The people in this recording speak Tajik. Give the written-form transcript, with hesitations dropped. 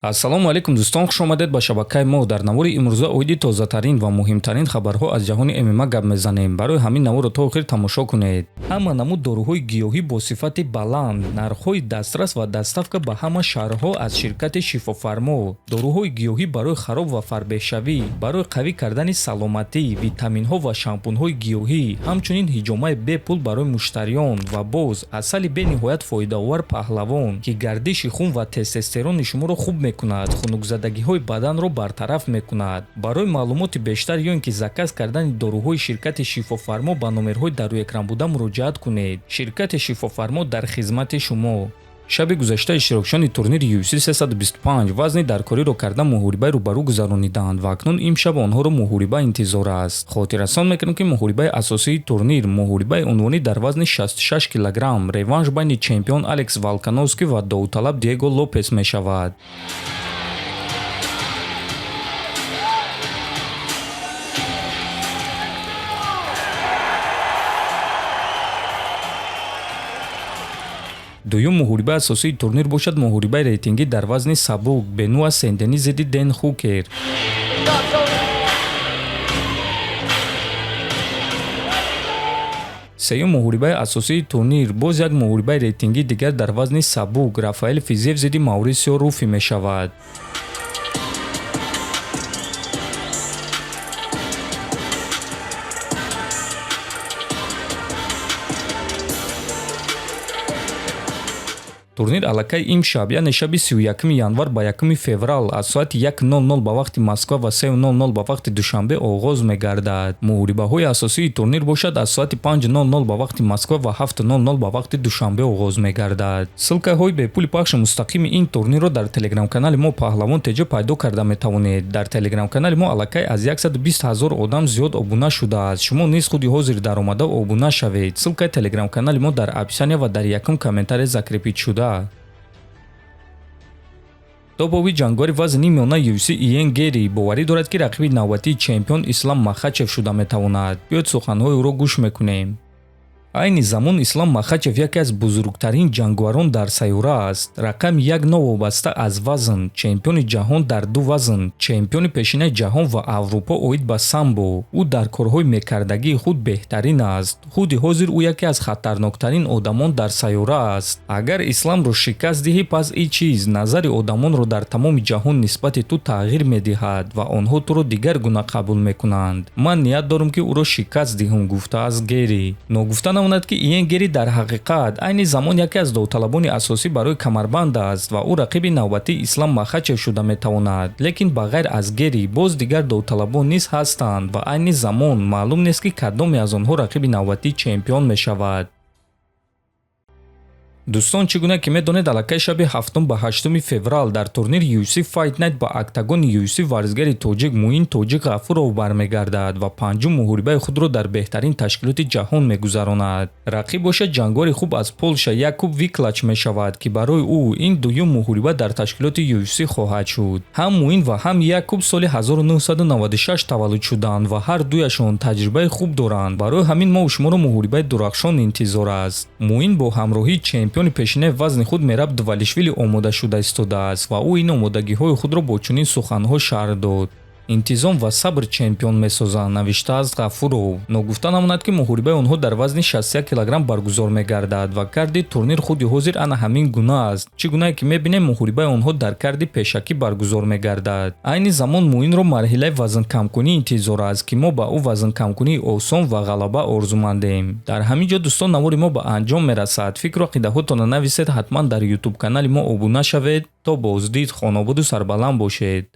ассалому алайкум дӯстон, хуш омадед ба шабакаи мо. дар навори имрӯза оиди тозатарин ва муҳимтарин хабарҳо аз ҷаҳони ММА гап мезанем. барои ҳамин наворро то охир тамошо кунед. ҳама намуд дорӯҳои гиёҳӣ бо сифати баланд, нархҳои дастрас ва дастафка ба ҳама шаҳрҳо аз ширкати Шифофармо. дорӯҳои гиёҳӣ барои хароб ва фарбеҳшавӣ, барои қавӣ кардани саломатӣ, витаминҳо ва шампунҳои гиёҳӣ, ҳамчунин ҳиҷомаи бепул барои муштариён ва боз асали бениҳоят фоидаовар паҳлавон, ки гардиши хун ва тестостерони шуморо хуб мекунад, хунукзадагиҳои баданро бартараф мекунад. барои маълумоти бештар ё ин ки заказ кардани дорӯҳои ширкати Шифофармо ба номерҳои дар рӯи экран буда муроҷиат кунед. ширкати Шифофармо дар хизмати шумо. шаби гузашта иштирокчиёни турнири UFC 325 вазни даркориро карда муҳорибаи рӯбарӯ гузарониданд ва акнун имшаб онҳоро муҳориба интизор аст. хотиррасон мекунем ки муҳорибаи асосии турнир, муҳорибаи унвонӣ дар вазни 66 кг, реванш байни чемпион Алекс Волкановский ва доудталаб Диего Лопес мешавад. дуюм муҳорибаи асосии турнир бошад муҳорибаи рейтингӣ дар вазни сабук Бенуа Сен-Дени зидди Дэн Хукер. сеюм муҳорибаи асосии турнир боз як муҳорибаи рейтингии дигар дар вазни сабук Рафаэл Физиев зидди Маурисио Руфи мешавад. турнир аллакай имшаб, яъне шаби 31 январ ба 1 феврал аз соати 1:00 ба вақти Москва ва 3:00 ба вақти Душанбе оғоз мегардад. муҳорибаҳои асосии турнир бошад аз соати 5:00 ба вақти Москва ва 7:00 ба вақти Душанбе оғоз мегардад. ссилкаҳои бепули пахши мустақими ин турнирро дар телеграм-канали мо Паҳлавон теҷо пайдо карда метавонед. дар телеграм-канали мо аллакай аз 120 000 одам зиёд обуна шудааст. шумо низ худи ҳозир даромада обуна шавед. ссилкаи телеграм-канали мо дар описания ва дар якум комментария закрепид шуда. тобови ҷангори вазни миёна UFC Иен Гери боварӣ дорад ки рақиби навбатии чемпион Ислам Махачев шуда метавонад. биёед суханҳои ӯро гӯш мекунем. айни замон Ислам Махачев яке аз бузургтарин ҷангварон дар сайёра аст. рақам 1 новобаста аз вазн, чемпиони ҷаҳон дар ду вазн, чемпиони пешинаи ҷаҳон ва Аврупо оид ба самбо. ӯ дар корҳои мекардагии худ беҳтарин аст. худи ҳозир ӯ яке аз хатарноктарин одамон дар сайёра аст. агар Исламро шикаст диҳӣ, пас ин чиз назари одамонро дар тамоми ҷаҳон нисбати ту тағйир медиҳад ва онҳо туро дигар гуна қабул мекунанд. ман ният дорам ки ӯро шикаст диҳам, гуфтааст Гери. ногуфта намонад ки Иен Гери дар ҳақиқат айни замон яке аз довталабони асосӣ барои камарбанд аст ва ӯ рақиби навбатии Ислам Махачев шуда метавонад. лекин ба ғайр аз Гери боз дигар довталабон низ ҳастанд ва айни замон маълум нест ки кадоме аз онҳо рақиби навбатии чемпион мешавад. дӯстон, чӣ гуна ки медонед, аллакай шаби 7 ба 8 феврал дар турнир UFC Fight Night ба октагони UFC варзигари тоҷик Муин Тоҷик Ғафуров бармегардад ва панҷум муҳорибаи худро дар беҳтарин ташкилоти ҷаҳон мегузаронад. рақиб бошад ҷангори хуб аз Полша Якуб Виклач мешавад, ки барои ӯ ин дуюм муҳориба дар ташкилоти UFC хоҳад шуд. ҳам Муин ва ҳам Якуб соли 1996 таваллуд шуданд ва ҳар дуяшон таҷрибаи хуб доранд. барои ҳамин мо шуморо муҳорибаи дурахшон интизор аст. Муин бо ҳамроҳии чемпиони пешинаи вазни худ Мераб Двалишвили омода шуда истодааст ва ӯ ин омодагиҳои худро бо чунин суханҳо шарҳ дод. интизом ва сабр чемпион месозанд, навиштааст Ғафуров. ногуфта намонад ки муҳорибаи онҳо дар вазни 61 кг баргузор мегардад ва карди турнир худи ҳозир ана ҳамин гуна аст. чӣ гунае ки мебинем муҳорибаи онҳо дар карди пешакӣ баргузор мегардад. айни замон Муинро марҳилаи вазнкамкунӣ интизор аст, ки мо ба ӯ вазнкамкунии осон ва ғалаба орзумандем. дар ҳамин ҷо дӯстон, навори мо ба анҷом мерасад. фикру ақидаҳотонро нависед, ҳатман дар YouTube канали мо обуна шавед. то боздид, хонободу сарбаланд бошед.